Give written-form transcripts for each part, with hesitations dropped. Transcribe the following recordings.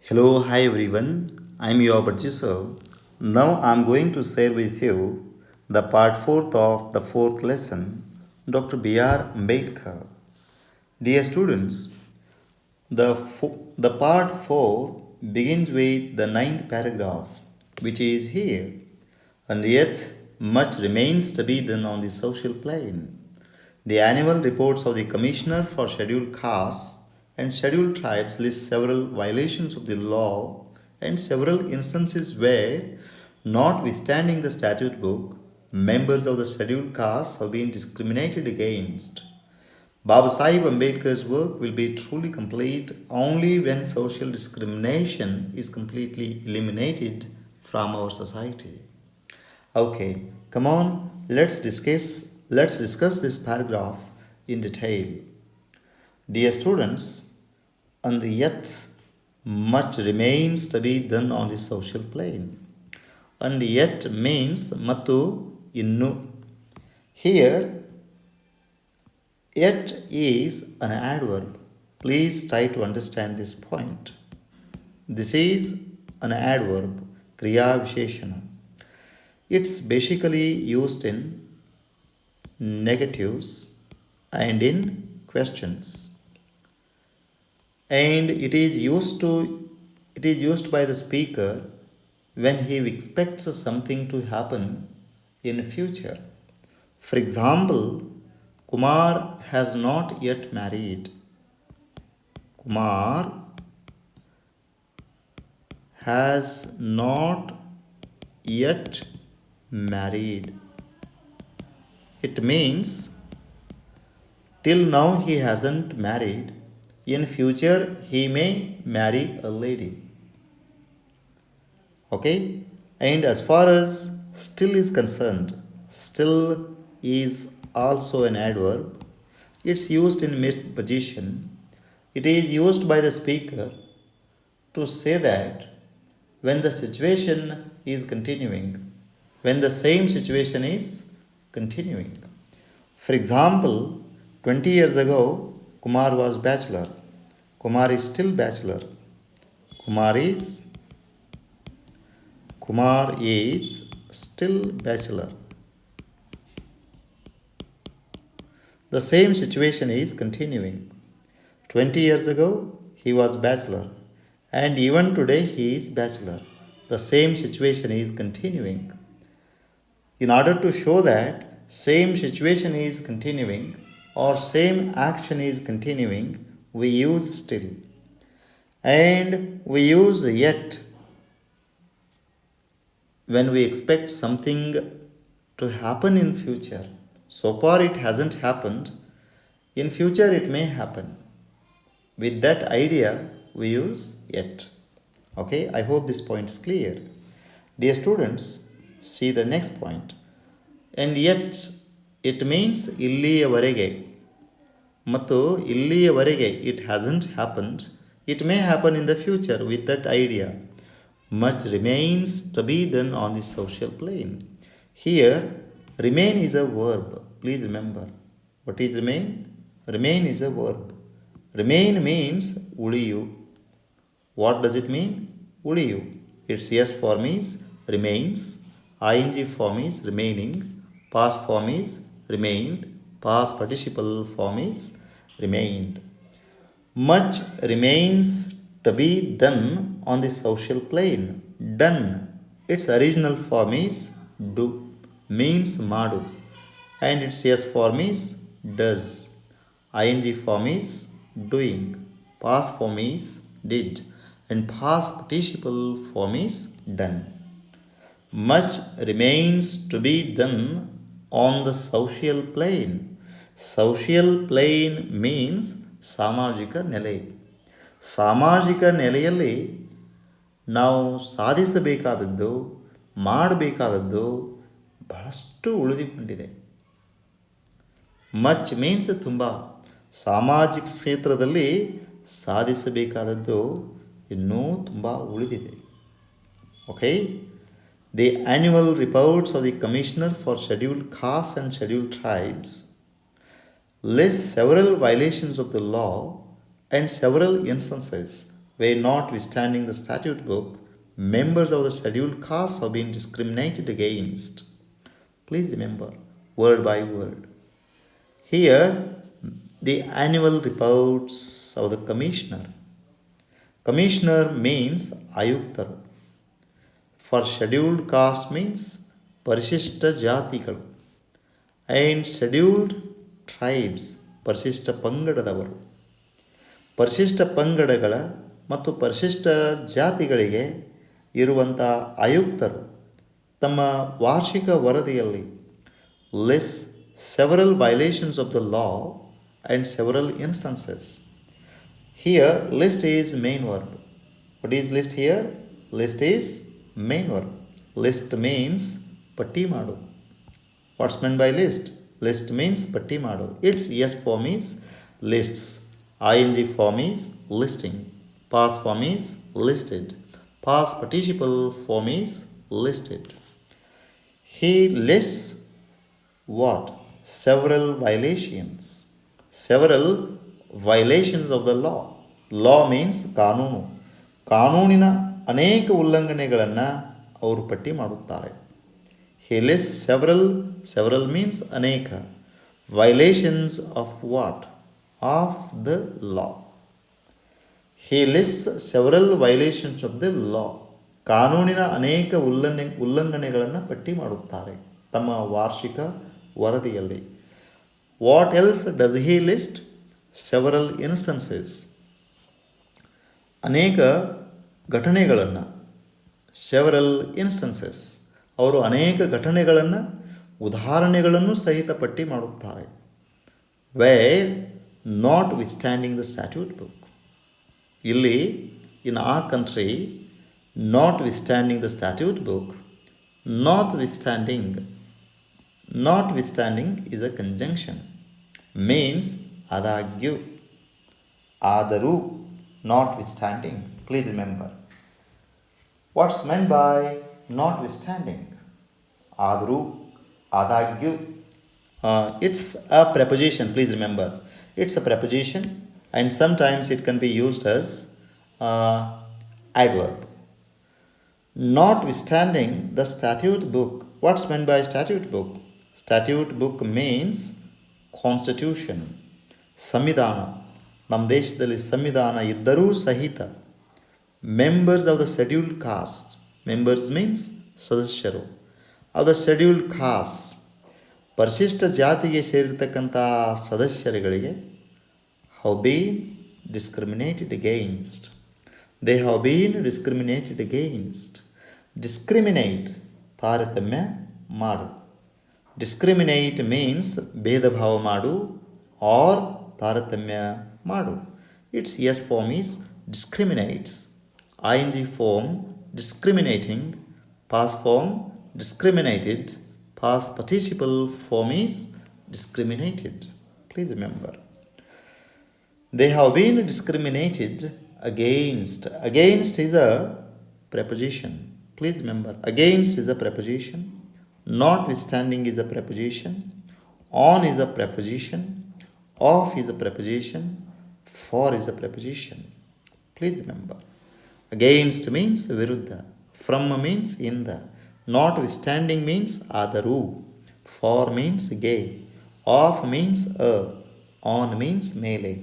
Hello, hi everyone. I'm your producer. Now I'm going to share with you the part 4th of the 4th lesson, Dr. B.R. Ambedkar. Dear students, the part 4 begins with the ninth paragraph, which is here. And yet, much remains to be done on the social plane. The annual reports of the Commissioner for Scheduled Castes and Scheduled Tribes list several violations of the law and several instances where, notwithstanding the statute book, members of the scheduled castes have been discriminated against. Baba Sahib Ambedkar's work will be truly complete only when social discrimination is completely eliminated from our society. Okay, come on, let's discuss this paragraph in detail. Dear students, and yet much remains to be done on the social plane. And yet means matu innu. Here, yet is an adverb. Please try to understand this point. This is an adverb, Kriya Visheshana. It's basically used in negatives and in questions. And it is used by the speaker when he expects something to happen in future. For example, Kumar has not yet married. Kumar has not yet married. It means till now he hasn't married. In future he may marry a lady. Okay? And as far as still is concerned, still is also an adverb. It's used in mid position. It is used by the speaker to say that when the situation is continuing, when the same situation is continuing. For example, 20 years ago, Kumar was bachelor. Kumar is still bachelor. Kumar is Kumar is still bachelor. The same situation is continuing. 20 years ago, he was bachelor, and even today, he is bachelor. The same situation is continuing. In order to show that same situation is continuing or same action is continuing, we use still. And we use yet when we expect something to happen in future. So far it hasn't happened. In future it may happen. With that idea, we use yet. Okay, I hope this point is clear. Dear students, see the next point. And yet it means ಇಲ್ಲಿಯವರೆಗೆ ಮತ್ತು ಇಲ್ಲಿಯವರೆಗೆ it hasn't happened. It may happen in the future with that idea. Much remains to be done on the social plane. Here, remain is a verb. Please remember. What is remain? Remain is a verb. Remain means ಉಳಿಯು. What does it mean? ಉಳಿಯು. Its yes form is remains. ing form is remaining. Past form is remained. Past participle form is remained. Much remains to be done on the social plane. Done. Its original form is do, means madu, and its yes form is does. ing form is doing. Past form is did, and past participle form is done. Much remains to be done on the social plane. Social plane means ಸಾಮಾಜಿಕ ನೆಲೆ. ಸಾಮಾಜಿಕ ನೆಲೆಯಲ್ಲಿ ನಾವು ಸಾಧಿಸಬೇಕಾದದ್ದು, ಮಾಡಬೇಕಾದದ್ದು ಬಹಳಷ್ಟು ಉಳಿದುಕೊಂಡಿದೆ. Much means ತುಂಬ. ಸಾಮಾಜಿಕ ಕ್ಷೇತ್ರದಲ್ಲಿ ಸಾಧಿಸಬೇಕಾದದ್ದು ಇನ್ನೂ ತುಂಬ ಉಳಿದಿದೆ. Okay, the annual reports of the Commissioner for Scheduled Castes and Scheduled Tribes list several violations of the law and several instances where notwithstanding the statute book, members of the scheduled castes have been discriminated against. Please remember, word by word. Here, the annual reports of the commissioner. Commissioner means Ayuktaru. For scheduled caste means Parishishta Jatigalu. And scheduled tribes ಪರಿಶಿಷ್ಟ ಪಂಗಡದವರು. ಪರಿಶಿಷ್ಟ ಪಂಗಡಗಳ ಮತ್ತು ಪರಿಶಿಷ್ಟ ಜಾತಿಗಳಿಗೆ ಇರುವಂಥ ಆಯುಕ್ತರು ತಮ್ಮ ವಾರ್ಷಿಕ ವರದಿಯಲ್ಲಿ list several violations of the law and several instances. Here, list is main verb. What is list here? List is main verb. List means patti madu. What's meant by list? List means patti madu. Its yes form is lists. Ing form is listing. Past form is listed. Past participle form is listed. He lists what? Several violations. Several violations of the law. Law means ಕಾನೂನು. ಕಾನೂನಿನ ಅನೇಕ ಉಲ್ಲಂಘನೆಗಳನ್ನು ಅವರು ಪಟ್ಟಿ ಮಾಡುತ್ತಾರೆ. He lists several means ಅನೇಕ. Violations of what? Of the law. He lists several violations of the law. ಕಾನೂನಿನ ಅನೇಕ ಉಲ್ಲಂಘನೆಗಳನ್ನು ಪಟ್ಟಿ ಮಾಡುತ್ತಾರೆ ತಮ್ಮ ವಾರ್ಷಿಕ ವರದಿಯಲ್ಲಿ. What else does he list? Several instances. ಅನೇಕ ಘಟನೆಗಳನ್ನು, ಸೆವರಲ್ ಇನ್ಸ್ಟನ್ಸಸ್, ಅವರು ಅನೇಕ ಘಟನೆಗಳನ್ನು, ಉದಾಹರಣೆಗಳನ್ನು ಸಹಿತ ಪಟ್ಟಿ ಮಾಡುತ್ತಾರೆ. Where notwithstanding the statute book. ಇಲ್ಲಿ in a country notwithstanding the statute book. Notwithstanding is a conjunction. Means adagyu. Adaru. Notwithstanding. Please remember. What's meant by notwithstanding? Adaru. Adagyu. It's a preposition. Please remember. It's a preposition and sometimes it can be used as adverb. Notwithstanding the statute book. What's meant by statute book? Statute book means constitution, ಸಂವಿಧಾನ. ನಮ್ಮ ದೇಶದಲ್ಲಿ ಸಂವಿಧಾನ ಇದ್ದರೂ ಸಹಿತ members of the scheduled caste, members means ಸದಸ್ಯರು, of the scheduled caste, ಪರಿಶಿಷ್ಟ ಜಾತಿಗೆ ಸೇರಿರ್ತಕ್ಕಂಥ ಸದಸ್ಯರುಗಳಿಗೆ have been discriminated against. They have been discriminated against. Discriminate ತಾರತಮ್ಯ ಮಾಡು. ಡಿಸ್ಕ್ರಿಮಿನೇಟ್ ಮೀನ್ಸ್ ಭೇದ ಭಾವ ಮಾಡು ಆರ್ ತಾರತಮ್ಯ ಮಾಡು. Its s form is discriminates. ING form discriminating. Past form discriminated. Past participle form is discriminated. Please remember. They have been discriminated against. Against is a preposition. Please remember. Against is a preposition. Notwithstanding is a preposition. On is a preposition. Of is a preposition. For is a preposition. Please remember. Against means viruddha. From means in the. Notwithstanding means adaru. For means gay. Of means a. On means mele.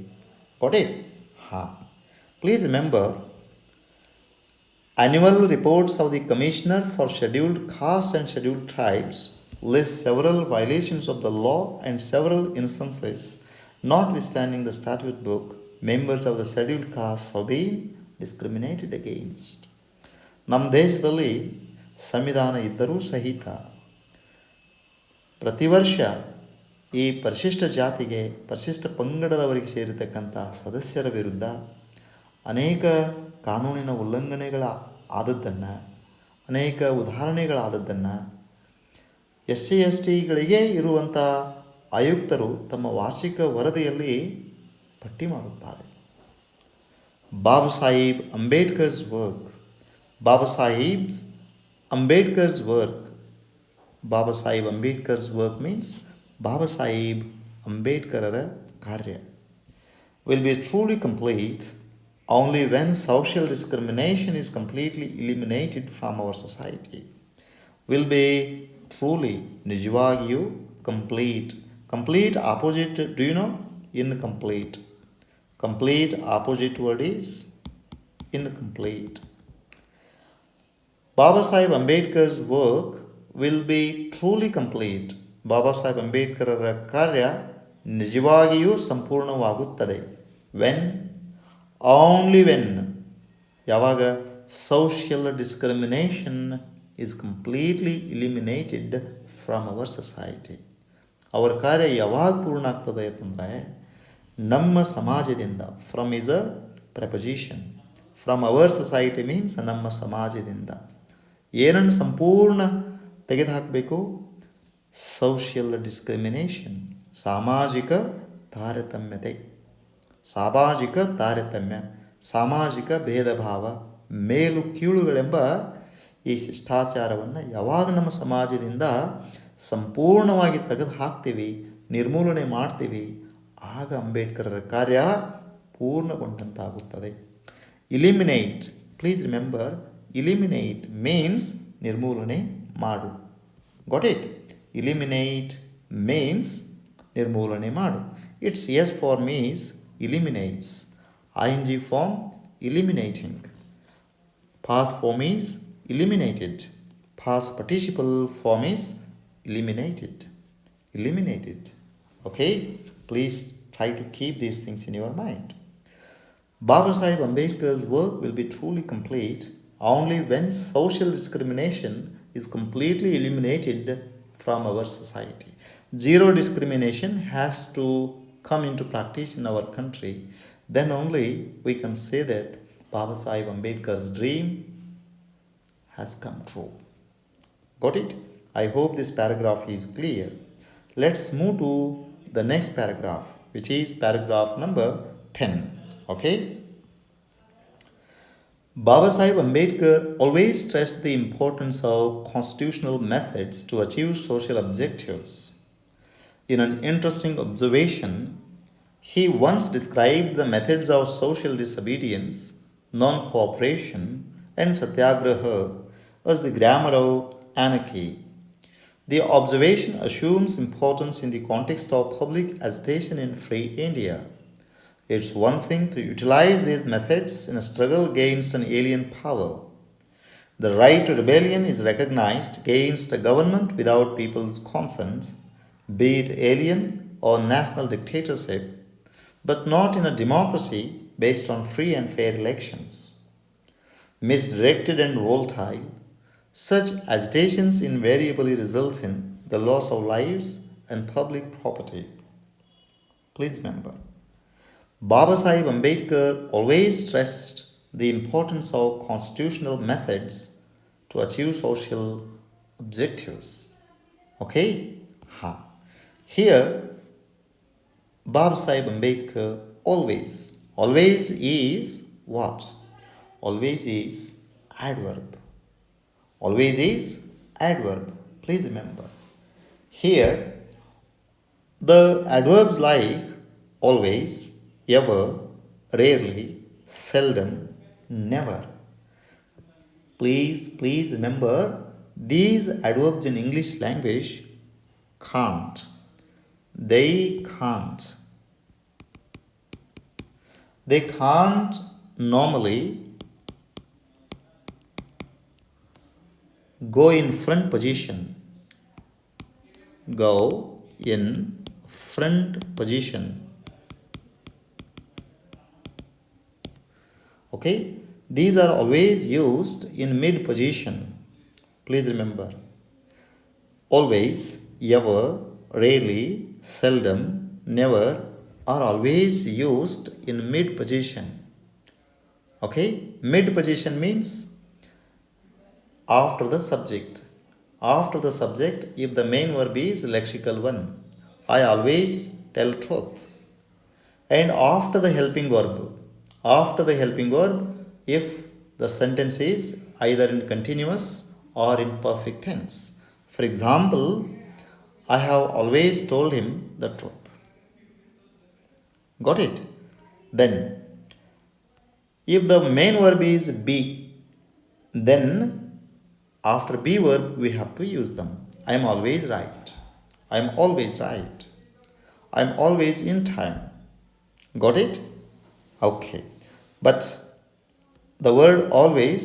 Got it? Ha. Please remember. Annual reports of the Commissioner for Scheduled Castes and Scheduled Tribes list several violations of the law and several instances. Notwithstanding the statute book, members of the scheduled castes have been discriminated against. ನಮ್ಮ ದೇಶದಲ್ಲಿ ಸಂವಿಧಾನ ಇದ್ದರೂ ಸಹಿತ ಪ್ರತಿ ವರ್ಷ ಈ ಪರಿಶಿಷ್ಟ ಜಾತಿಗೆ, ಪರಿಶಿಷ್ಟ ಪಂಗಡದವರಿಗೆ ಸೇರಿರ್ತಕ್ಕಂಥ ಸದಸ್ಯರ ವಿರುದ್ಧ ಅನೇಕ ಕಾನೂನಿನ ಉಲ್ಲಂಘನೆಗಳ ಆದದ್ದನ್ನು, ಅನೇಕ ಉದಾಹರಣೆಗಳಾದದ್ದನ್ನು SC STಗಳಿಗೆ ಇರುವಂಥ ಆಯುಕ್ತರು ತಮ್ಮ ವಾರ್ಷಿಕ ವರದಿಯಲ್ಲಿ ಪಟ್ಟಿ ಮಾಡುತ್ತಾರೆ. ಬಾಬಾ ಸಾಹೇಬ್ ಅಂಬೇಡ್ಕರ್ಸ್ ವರ್ಕ್. ಬಾಬಾ ಸಾಹೇಬ್ಸ್ Ambedkar's work. Baba Saheb Ambedkar's work means ಬಾಬಾ ಸಾಹೇಬ್ ಅಂಬೇಡ್ಕರರ ಕಾರ್ಯ will be truly complete only when social discrimination is completely eliminated from our society will be truly ನಿಜವಾಗಿಯೂ complete. Complete opposite, do you know? Incomplete. Complete opposite word is incomplete. Baba Sahib Ambedkar's work will be truly complete. Baba Saheb ಅಂಬೇಡ್ಕರರ ಕಾರ್ಯ ನಿಜವಾಗಿಯೂ ಸಂಪೂರ್ಣವಾಗುತ್ತದೆ. When only when ಯಾವಾಗ social discrimination is completely eliminated from our society. ಅವರ ಕಾರ್ಯ ಯಾವಾಗ ಪೂರ್ಣ ಆಗ್ತದೆ ಅಂತಂದರೆ ನಮ್ಮ ಸಮಾಜದಿಂದ. From is a preposition. From our society means ನಮ್ಮ ಸಮಾಜದಿಂದ ಏನನ್ನು ಸಂಪೂರ್ಣ ತೆಗೆದುಹಾಕಬೇಕು? ಸೋಷಿಯಲ್ ಡಿಸ್ಕ್ರಿಮಿನೇಷನ್, ಸಾಮಾಜಿಕ ತಾರತಮ್ಯತೆ, ಸಾಮಾಜಿಕ ತಾರತಮ್ಯ, ಸಾಮಾಜಿಕ ಭೇದ ಭಾವ, ಮೇಲು ಕೀಳುಗಳೆಂಬ ಈ ಶಿಷ್ಟಾಚಾರವನ್ನು ಯಾವಾಗ ನಮ್ಮ ಸಮಾಜದಿಂದ ಸಂಪೂರ್ಣವಾಗಿ ತೆಗೆದು ಹಾಕ್ತೀವಿ, ನಿರ್ಮೂಲನೆ ಮಾಡ್ತೀವಿ, ಆಗ ಅಂಬೇಡ್ಕರರ ಕಾರ್ಯ ಪೂರ್ಣಗೊಂಡಂತಾಗುತ್ತದೆ. ಇಲಿಮಿನೇಟ್, ಪ್ಲೀಸ್ ರಿಮೆಂಬರ್, ಇಲಿಮಿನೇಟ್ ಮೀನ್ಸ್ ನಿರ್ಮೂಲನೆ ಮಾಡು. Got it? Eliminate means ನಿರ್ಮೂಲನೆ ಮಾಡು. Its yes form is eliminates. ing form eliminating. Past form is eliminated. Past participle form is eliminated. Eliminated. Okay? Please try to keep these things in your mind. Baba Sahib Ambedkar's work will be truly complete only when social discrimination is completely eliminated from our society. Zero discrimination has to come into practice in our country. Then only we can say that Baba Sahib Ambedkar's dream has come true. Got it? I hope this paragraph is clear. Let's move to the next paragraph, which is paragraph number 10. Okay? Baba Sahib Ambedkar always stressed the importance of constitutional methods to achieve social objectives. In an interesting observation, he once described the methods of social disobedience, non-cooperation, and satyagraha as the grammar of anarchy. The observation assumes importance in the context of public agitation in free India. It's one thing to utilize these methods in a struggle against an alien power. The right to rebellion is recognized against a government without people's consent, be it alien or national dictatorship, but not in a democracy based on free and fair elections. Misdirected and volatile, such agitations invariably result in the loss of lives and public property. Please remember, Baba Sahib Ambedkar always stressed the importance of constitutional methods to achieve social objectives. Okay? Here, Baba Sahib Ambedkar always is what? Always is adverb. Always is adverb. Please remember. Here, the adverbs like always, ever, rarely, seldom, never. Please remember, these adverbs in English language can't. They can't. They can't normally go in front position. Go in front position. Okay, these are always used in mid position. Please remember, always, ever, rarely, seldom, never are always used in mid position. Okay, mid position means after the subject. After the subject, if the main verb is lexical one, I always tell truth. And after the helping verb, if the sentence is either in continuous or in perfect tense. For example, I have always told him the truth. Got it? Then, If the main verb is be, then after be verb we have to use them. I am always right. I am always right. I am always in time. Got it? Okay. But the word always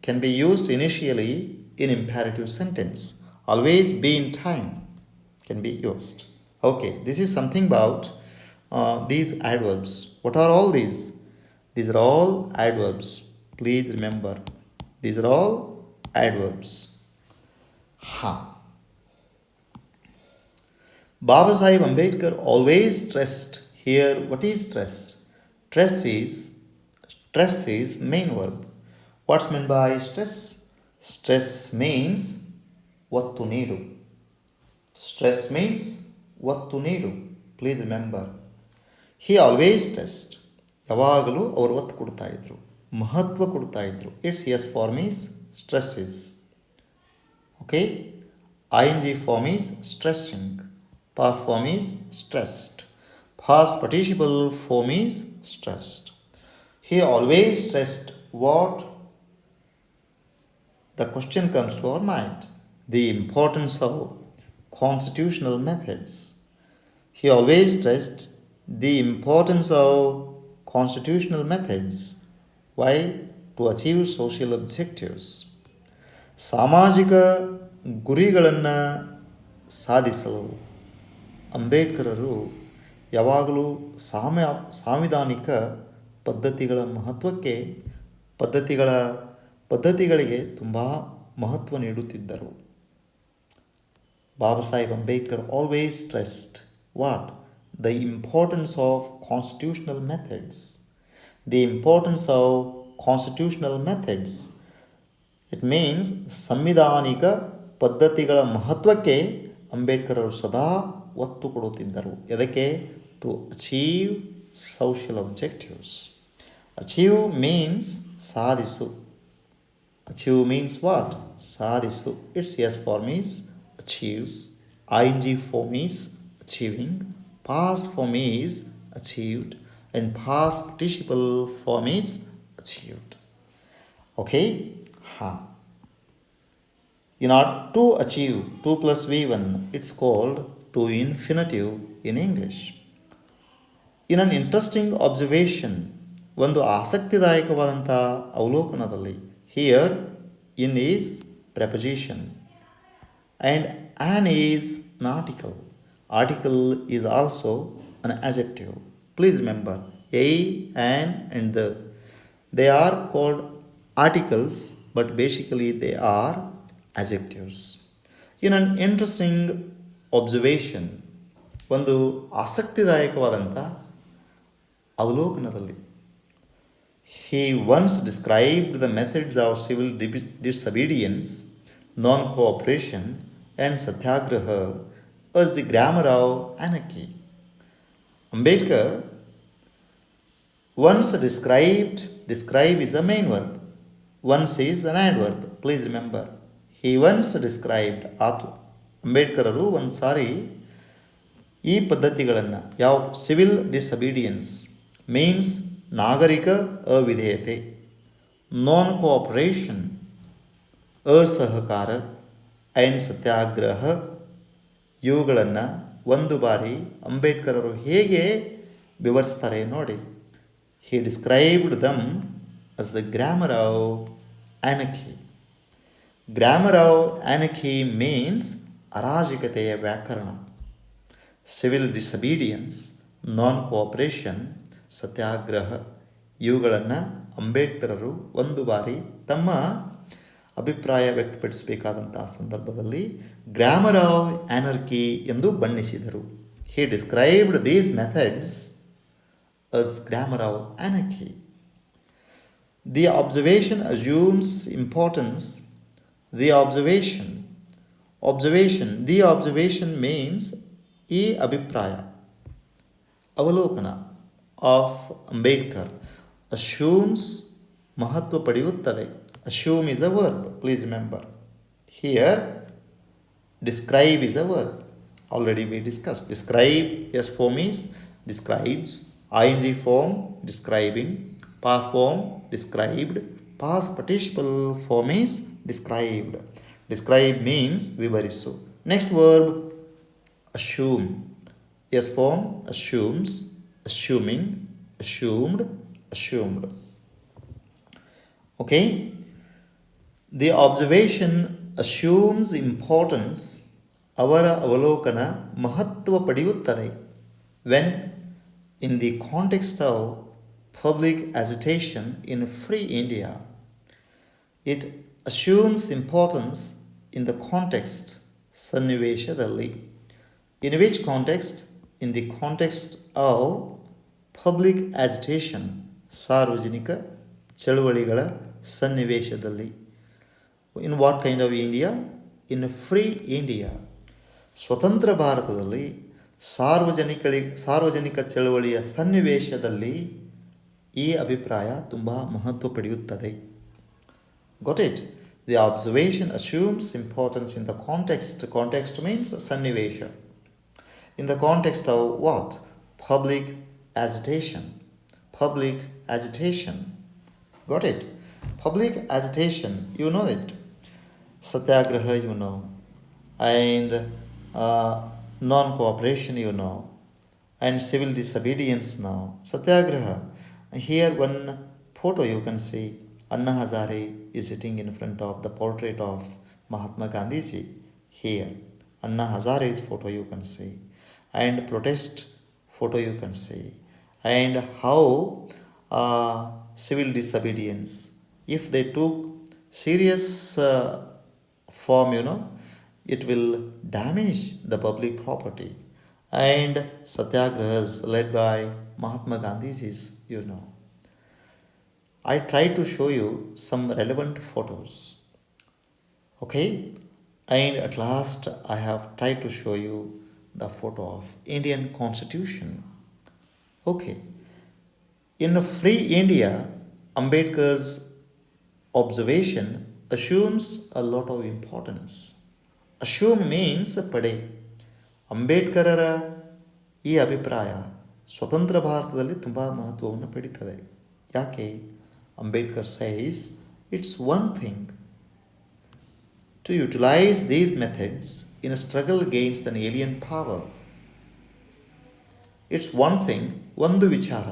can be used initially in imperative sentence. Always be in time can be used. Okay, this is something about these adverbs. What are all these? These are all adverbs. Please remember, these are all adverbs. Ha. Baba Sahib Ambedkar always stressed here. What is stress? Stress is main verb. What's meant by stress? Stress means what to need. Stress means what to need. Please remember. He always stressed. ಯಾವಾಗಲೂ ಅವರು ಒತ್ತು ಕೊಡ್ತಾ ಇದ್ರು, ಮಹತ್ವ ಕೊಡ್ತಾ ಇದ್ರು. It's s form is stresses. Okay, ing form is stressing, past form is stressed, past participle form is stressed. He always stressed what? The question comes to our mind, the importance of constitutional methods. He always stressed the importance of constitutional methods. Why? To achieve social objectives. ಸಾಮಾಜಿಕ ಗುರಿಗಳನ್ನು ಸಾಧಿಸಲು ಅಂಬೇಡ್ಕರರು ಯಾವಾಗಲೂ ಸಾಂವಿಧಾನಿಕ ಪದ್ಧತಿಗಳ ಮಹತ್ವಕ್ಕೆ ಪದ್ಧತಿಗಳಿಗೆ ತುಂಬ ಮಹತ್ವ ನೀಡುತ್ತಿದ್ದರು. Baba Sahib Ambedkar always stressed what? The importance of constitutional methods. The importance of constitutional methods. It means ಸಂವಿಧಾನಿಕ ಪದ್ಧತಿಗಳ ಮಹತ್ವಕ್ಕೆ ಅಂಬೇಡ್ಕರ್ ಅವರು ಸದಾ ಒತ್ತು ಕೊಡುತ್ತಿದ್ದರು. ಎದಕ್ಕೆ? To achieve social objectives. Achieve means ಸಾಧಿಸು. Achieve means what? ಸಾಧಿಸು. Its s form is achieves, ing form is achieving, past form is achieved, and past participle form is achieved. Okay? In order to achieve 2 plus v1, it's called to infinitive in English. In an interesting observation, ಒಂದು ಆಸಕ್ತಿದಾಯಕವಾದಂಥ ಅವಲೋಕನದಲ್ಲಿ, here in is preposition and an is an article. Article is also an adjective. Please remember, a, an and the, they are called articles, but basically they are adjectives. In an interesting observation, ಒಂದು ಆಸಕ್ತಿದಾಯಕವಾದಂಥ ಅವಲೋಕನದಲ್ಲಿ, he once described the methods of civil disobedience, non-cooperation and satyagraha as the grammar of anarchy. Ambedkar once describe is a main verb, once is an adverb. Please remember, he once described ಆತು ಅಂಬೇಡ್ಕರರು ಒಂದು ಸಾರಿ ಈ ಪದ್ಧತಿಗಳನ್ನು, ಯಾವ? Civil ಡಿಸಬೀಡಿಯನ್ಸ್ means ನಾಗರಿಕ ಅವಿಧೇಯತೆ, ನಾನ್ cooperation ಅಸಹಕಾರ, and ಸತ್ಯಾಗ್ರಹ, ಇವುಗಳನ್ನು ಒಂದು ಬಾರಿ ಅಂಬೇಡ್ಕರರು ಹೇಗೆ ವಿವರಿಸ್ತಾರೆ ನೋಡಿ. He described them as the grammar of ಆ್ಯನಕಿ. ಗ್ರಾಮರ್ ಆಫ್ ಆ್ಯನಕಿ ಮೀನ್ಸ್ ಅರಾಜಕತೆಯ ವ್ಯಾಕರಣ. ಸಿವಿಲ್ ಡಿಸಬೀಡಿಯನ್ಸ್, ನಾನ್ ಕೋಆಪರೇಷನ್, ಸತ್ಯಾಗ್ರಹ, ಇವುಗಳನ್ನು ಅಂಬೇಡ್ಕರರು ಒಂದು ಬಾರಿ ತಮ್ಮ ಅಭಿಪ್ರಾಯ ವ್ಯಕ್ತಪಡಿಸಬೇಕಾದಂತಹ ಸಂದರ್ಭದಲ್ಲಿ ಗ್ರಾಮರ್ ಆಫ್ ಆನರ್ಕಿ ಎಂದು ಬಣ್ಣಿಸಿದರು. He described these methods as grammar of anarchy. The observation assumes importance. The observation means ಈ ಅಭಿಪ್ರಾಯ, ಅವಲೋಕನ ಆಫ್ ಅಂಬೇಡ್ಕರ್ assumes ಮಹತ್ವ ಪಡೆಯುತ್ತದೆ. Assume is a verb. Please remember. Here, describe is a verb. Already we discussed. Describe, yes, form is describes. ing form, describing. Past form described. Past participle form is described. Describe means vivarisu. Next verb assume. Yes form assumes, assuming, assumed, assumed. Okay, the observation assumes importance. ಅವರ ಅವಲೋಕನ ಮಹತ್ವ ಪಡೆಯುತ್ತದೆ when in the context of public agitation in free India. It assumes importance in the context ಸನ್ನಿವೇಶದಲ್ಲಿ. In which context? In the context of public agitation, ಸಾರ್ವಜನಿಕ ಚಳುವಳಿಗಳ ಸನ್ನಿವೇಶದಲ್ಲಿ. In what kind of India? In free India. ಸ್ವತಂತ್ರ ಭಾರತದಲ್ಲಿ ಸಾರ್ವಜನಿಕ ಚಳವಳಿಯ ಸನ್ನಿವೇಶದಲ್ಲಿ ಈ ಅಭಿಪ್ರಾಯ ತುಂಬ ಮಹತ್ವ ಪಡೆಯುತ್ತದೆ. Got it? The observation assumes importance in the context. Context means ಸನ್ನಿವೇಶ. In the context of what? Public agitation. Public agitation. Got it? Public agitation, you know it. Satyagraha, you know. And non-cooperation, you know. And civil disobedience now. Satyagraha. Here one photo you can see. Anna Hazare is sitting in front of the portrait of Mahatma Gandhi ji. Here. Anna Hazare's photo you can see. And protest photo you can see. And how civil disobedience, if they took serious form, you know, it will damage the public property. And satyagrahas led by Mahatma Gandhi's, you know. I try to show you some relevant photos. Okay? And at last I have tried to show you the photo of Indian Constitution. Okay. In a free India, Ambedkar's observation assumes a lot of importance. Assume means ಪಡೆ. ಅಂಬೇಡ್ಕರರ ಈ ಅಭಿಪ್ರಾಯ ಸ್ವತಂತ್ರ ಭಾರತದಲ್ಲಿ ತುಂಬ ಮಹತ್ವವನ್ನು ಪಡೀತದೆ. ಯಾಕೆ? Ambedkar says it's one thing to utilize these methods in a struggle against an alien power. It's one thing, ಒಂದು ವಿಚಾರ,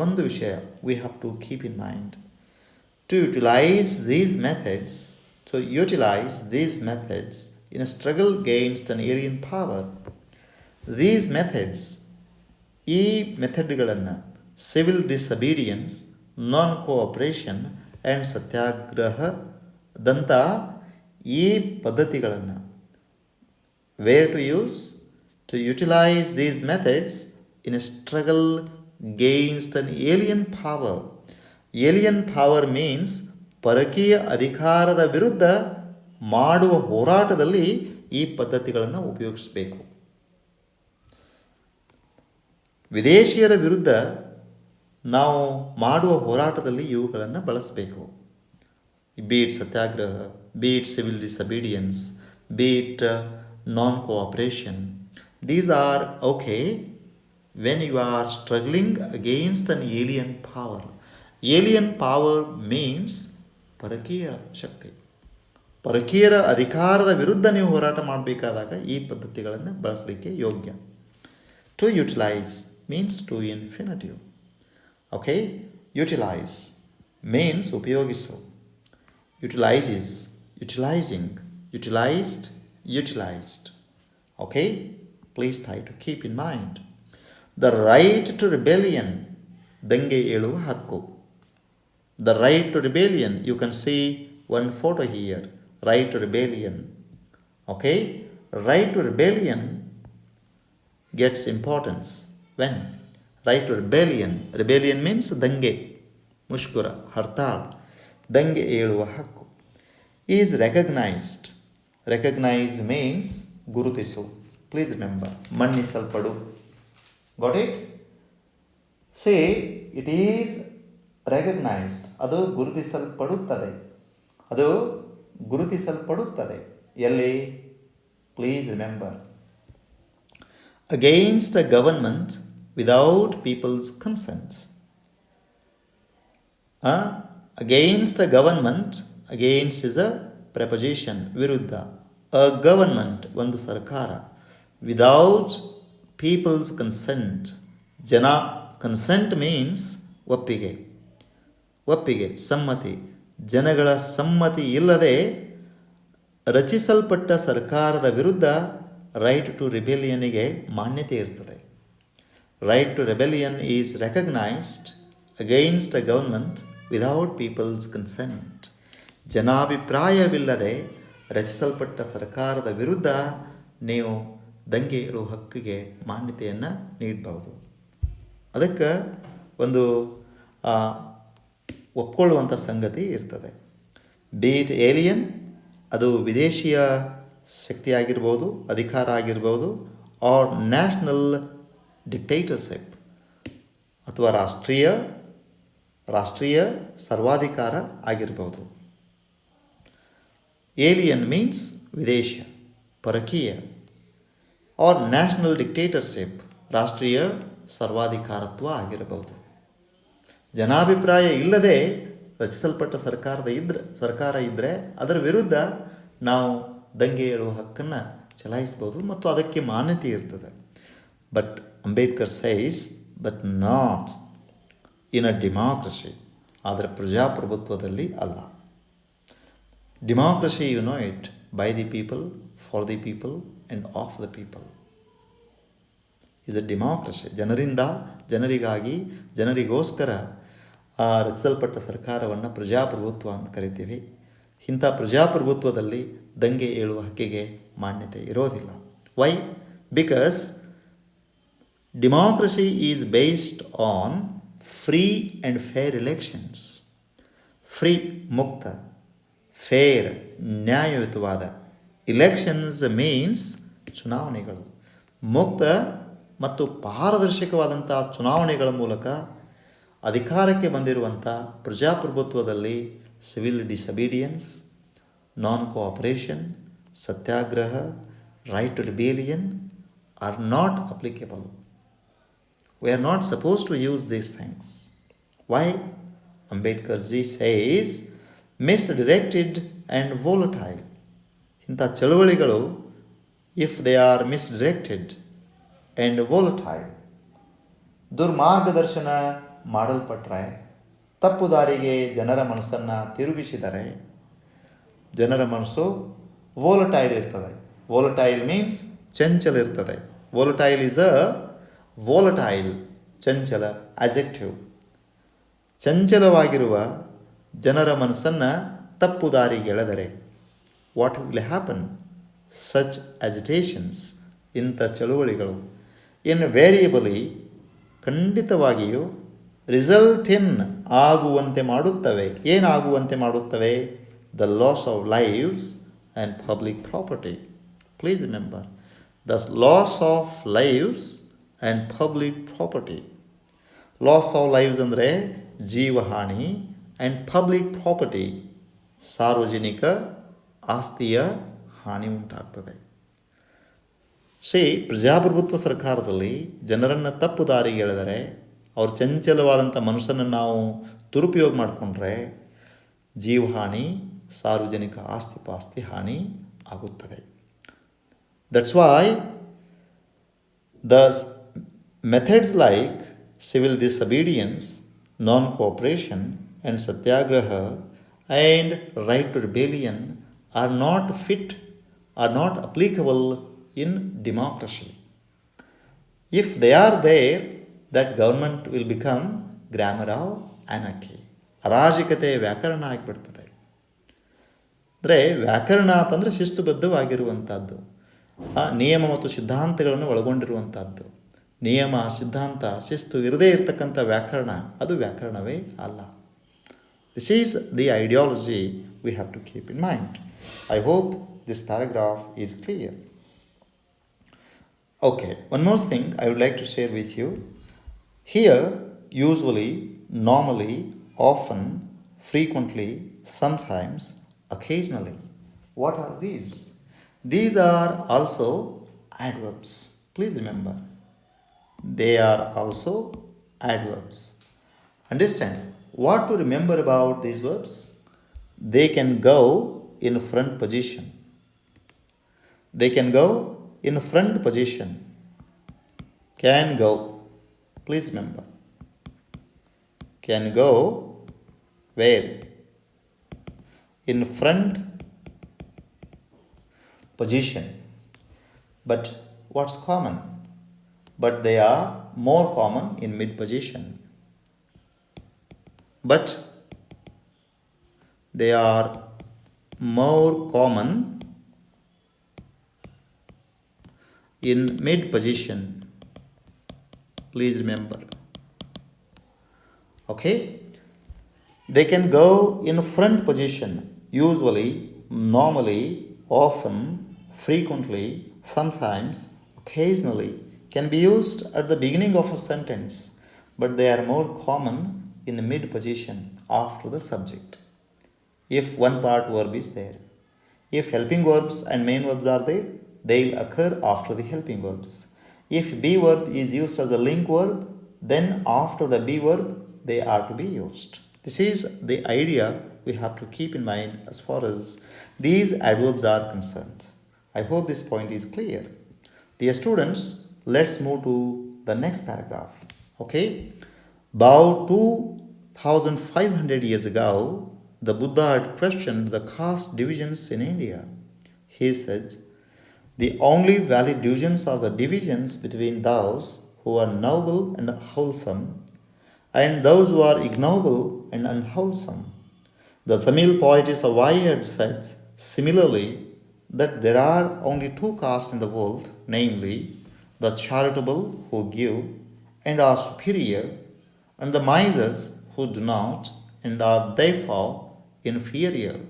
ಒಂದು ವಿಷಯ we have to keep in mind. To utilize these methods in a struggle against an alien power. These methods, ಈ ಮೆಥಡ್ಗಳನ್ನು civil disobedience, non cooperation and ಸತ್ಯಾಗ್ರಹದಂಥ ಈ ಪದ್ಧತಿಗಳನ್ನು where to use? To utilise these methods in a struggle against an alien power. Alien power means ಪರಕೀಯ ಅಧಿಕಾರದ ವಿರುದ್ಧ ಮಾಡುವ ಹೋರಾಟದಲ್ಲಿ ಈ ಪದ್ಧತಿಗಳನ್ನು ಉಪಯೋಗಿಸಬೇಕು. ವಿದೇಶಿಯರ ವಿರುದ್ಧ ನಾವು ಮಾಡುವ ಹೋರಾಟದಲ್ಲಿ ಇವುಗಳನ್ನು ಬಳಸಬೇಕು. Be it satyagraha, be it civil disobedience, be it non cooperation. These are okay when you are struggling against an alien power. Alien power means ಪರಕೀಯ ಶಕ್ತಿ. ಪರಕೀಯರ ಅಧಿಕಾರದ ವಿರುದ್ಧ ನೀವು ಹೋರಾಟ ಮಾಡಬೇಕಾದಾಗ ಈ ಪದ್ಧತಿಗಳನ್ನು ಬಳಸಲಿಕ್ಕೆ ಯೋಗ್ಯ. To utilize means to infinitive. Okay? Utilize means ಉಪಯೋಗಿಸು. Utilizes, utilizing, utilized, utilized. Okay? Please try to keep in mind. The right to rebellion, ದಂಗೆ ಏಳುವ ಹಕ್ಕು. The right to rebellion, you can see one photo here, right to rebellion. Okay? Right to rebellion gets importance when? Right to rebellion. Rebellion means ದಂಗೆ, ಮುಷ್ಕರ, ಹರ್ತಾಳ್, ದಂಗೆ ಏಳುವ ಹಕ್ಕು. Is recognized. Recognize means ಗುರುತಿಸು. Please remember, ಮನ್ನಿಸಲ್ಪಡು. Got it? Say it is recognized. ಅದು ಗುರುತಿಸಲ್ಪಡುತ್ತದೆ. ಅದು ಗುರುತಿಸಲ್ಪಡುತ್ತದೆ. ಎಲ್ಲಿ? Please remember. Against a government without people's consent. Against a government, against is a preposition, ವಿರುದ್ಧ. A government, ಒಂದು ಸರ್ಕಾರ. Without people's consent, ಜನ, consent means ಒಪ್ಪಿಗೆ, ಒಪ್ಪಿಗೆ, ಸಮ್ಮತಿ, ಜನಗಳ ಸಮ್ಮತಿ ಇಲ್ಲದೆ ರಚಿಸಲ್ಪಟ್ಟ ಸರ್ಕಾರದ ವಿರುದ್ಧ ರೈಟ್ ಟು ರಿಬೆಲಿಯನ್ನಿಗೆ ಮಾನ್ಯತೆ ಇರ್ತದೆ. Right to rebellion is recognised against a government without people's consent. ಜನಾಭಿಪ್ರಾಯವಿಲ್ಲದೆ ರಚಿಸಲ್ಪಟ್ಟ ಸರ್ಕಾರದ ವಿರುದ್ಧ ನೀವು ದಂಗೆ ಏಳುವ ಹಕ್ಕಿಗೆ ಮಾನ್ಯತೆಯನ್ನು ನೀಡಬಹುದು. ಅದಕ್ಕೆ ಒಂದು ಒಪ್ಕೊಳ್ಳುವಂಥ ಸಂಗತಿ ಇರ್ತದೆ. ಬೀಟ್ ಏಲಿಯನ್, ಅದು ವಿದೇಶಿಯ ಶಕ್ತಿ ಆಗಿರ್ಬೋದು, ಅಧಿಕಾರ ಆಗಿರ್ಬೋದು, ಆರ್ ನ್ಯಾಷನಲ್ ಡಿಕ್ಟೇಟರ್ಶಿಪ್, ಅಥವಾ ರಾಷ್ಟ್ರೀಯ ಸರ್ವಾಧಿಕಾರ ಆಗಿರ್ಬೋದು. ಏಲಿಯನ್ ಮೀನ್ಸ್ ವಿದೇಶ, ಪರಕೀಯ, ಆರ್ ನ್ಯಾಷನಲ್ ಡಿಕ್ಟೇಟರ್ಶಿಪ್, ರಾಷ್ಟ್ರೀಯ ಸರ್ವಾಧಿಕಾರತ್ವ ಆಗಿರಬಹುದು. ಜನಾಭಿಪ್ರಾಯ ಇಲ್ಲದೆ ರಚಿಸಲ್ಪಟ್ಟ ಸರ್ಕಾರ ಇದ್ದರೆ ಅದರ ವಿರುದ್ಧ ನಾವು ದಂಗೆ ಏಳುವ ಹಕ್ಕನ್ನು ಚಲಾಯಿಸ್ಬೋದು ಮತ್ತು ಅದಕ್ಕೆ ಮಾನ್ಯತೆ ಇರ್ತದೆ. But Ambedkar says but not in a democracy, ಆದರೆ ಪ್ರಜಾಪ್ರಭುತ್ವದಲ್ಲಿ ಅಲ್ಲ. Democracy you know it, by the people, for the people and of the people is a democracy. ಜನರಿಂದ, ಜನರಿಗಾಗಿ, ಜನರಿಗೋಸ್ಕರ ರಚಿಸಲ್ಪಟ್ಟ ಸರ್ಕಾರವನ್ನು ಪ್ರಜಾಪ್ರಭುತ್ವ ಅಂತ ಕರಿತೀವಿ. ಇಂಥ ಪ್ರಜಾಪ್ರಭುತ್ವದಲ್ಲಿ ದಂಗೆ ಏಳುವ ಹಕ್ಕಿಗೆ ಮಾನ್ಯತೆ ಇರೋದಿಲ್ಲ. Why? Because democracy is based on free and fair elections. Free, ಮುಕ್ತ, ಫೇರ್, ನ್ಯಾಯಯುತವಾದ. ಇಲೆಕ್ಷನ್ಸ್ ಮೀನ್ಸ್ ಚುನಾವಣೆಗಳು. ಮುಕ್ತ ಮತ್ತು ಪಾರದರ್ಶಕವಾದಂಥ ಚುನಾವಣೆಗಳ ಮೂಲಕ ಅಧಿಕಾರಕ್ಕೆ ಬಂದಿರುವಂಥ ಪ್ರಜಾಪ್ರಭುತ್ವದಲ್ಲಿ civil disobedience, non cooperation, satyagraha, right to rebellion are not applicable. We are not suppose to use these things. Why? Ambedkar ji says misdirected and volatile. ಇಂಥ ಚಳುವಳಿಗಳು if they are misdirected and volatile, ದುರ್ಮಾರ್ಗದರ್ಶನ ಮಾಡಲ್ಪಟ್ಟರೆ, ತಪ್ಪು ದಾರಿಗೆ ಜನರ ಮನಸ್ಸನ್ನು ತಿರುಗಿಸಿದರೆ, ಜನರ ಮನಸ್ಸು ವೋಲಟೈಲ್ ಇರ್ತದೆ. ವೋಲಟೈಲ್ ಮೀನ್ಸ್ ಚಂಚಲ ಇರ್ತದೆ. ವೋಲಟೈಲ್ ಈಸ್ ಅ ವೋಲಟೈಲ್, ಚಂಚಲ, ಅಜೆಕ್ಟಿವ್. ಚಂಚಲವಾಗಿರುವ ಜನರ ಮನಸ್ಸನ್ನು ತಪ್ಪು ದಾರಿಗೆ ಎಳೆದರೆ ವಾಟ್ ವಿಲ್ ಹ್ಯಾಪನ್? ಸಚ್ ಅಜಿಟೇಷನ್ಸ್, ಇಂಥ ಚಳುವಳಿಗಳು ಇನ್ವೇರಿಯಬಲಿ, ಖಂಡಿತವಾಗಿಯೂ ರಿಸಲ್ಟ್ ಇನ್, ಆಗುವಂತೆ ಮಾಡುತ್ತವೆ. ಏನಾಗುವಂತೆ ಮಾಡುತ್ತವೆ? The loss of lives and public property. Please remember, the loss of lives and public property. Loss of lives ಅಂದರೆ ಜೀವಹಾನಿ, ಆ್ಯಂಡ್ ಪಬ್ಲಿಕ್ ಪ್ರಾಪರ್ಟಿ, ಸಾರ್ವಜನಿಕ ಆಸ್ತಿಯ ಹಾನಿ ಉಂಟಾಗ್ತದೆ. ಪ್ರಜಾಪ್ರಭುತ್ವ ಸರ್ಕಾರದಲ್ಲಿ ಜನರನ್ನು ತಪ್ಪು ದಾರಿಗೆ ಎಳೆದರೆ, ಅವ್ರ ಚಂಚಲವಾದಂಥ ಮನುಷ್ಯನನ್ನು ನಾವು ದುರುಪಯೋಗ ಮಾಡಿಕೊಂಡ್ರೆ ಜೀವಹಾನಿ, ಸಾರ್ವಜನಿಕ ಆಸ್ತಿ ಹಾನಿ ಆಗುತ್ತದೆ. That's why the methods like civil disobedience, non cooperation and satyagraha and right to rebellion are not fit, are not applicable in democracy. If they are there, that government will become grammar of anarchy. ಅರಾಜಕತೆ ವ್ಯಾಕರಣ ಆಗಿಬಿಡ್ತದೆ. ಅಂದರೆ ವ್ಯಾಕರಣ ಅಂತಂದರೆ ಶಿಸ್ತುಬದ್ಧವಾಗಿರುವಂಥದ್ದು, ನಿಯಮ ಮತ್ತು ಸಿದ್ಧಾಂತಗಳನ್ನು ಒಳಗೊಂಡಿರುವಂಥದ್ದು. ನಿಯಮ, ಸಿದ್ಧಾಂತ, ಶಿಸ್ತು ಇರದೇ ಇರತಕ್ಕಂಥ ವ್ಯಾಕರಣ ಅದು ವ್ಯಾಕರಣವೇ ಅಲ್ಲ. This is the ideology we have to keep in mind. I hope this paragraph is clear. Okay, one more thing I would like to share with you. Here, usually, normally, often, frequently, sometimes, occasionally. What are these? These are also adverbs. Please remember, they are also adverbs. Understand? what to remember about these verbs? They can go in front position. They can go in front position. Can go. Please remember. Can go where? In front position. But what's common? But they are more common in mid position. But they are more common in mid position. Please remember. Okay? They can go in front position, usually, normally, often, frequently, sometimes, occasionally, can be used at the beginning of a sentence, but they are more common in mid position after the subject. If one part verb is there. If helping verbs and main verbs are there, they'll occur after the helping verbs. If be verb is used as a link verb, then after the be verb, they are to be used. This is the idea we have to keep in mind as far as these adverbs are concerned. I hope this point is clear. Dear students, let's move to the next paragraph. Okay? About 2500 years ago, the Buddha had questioned the caste divisions in India. He said, the only valid divisions are the divisions between those who are noble and wholesome and those who are ignoble and unwholesome. The Tamil poetess Avai had said similarly that there are only two castes in the world, namely the charitable who give and are superior, and the misers who do not and are therefore inferior.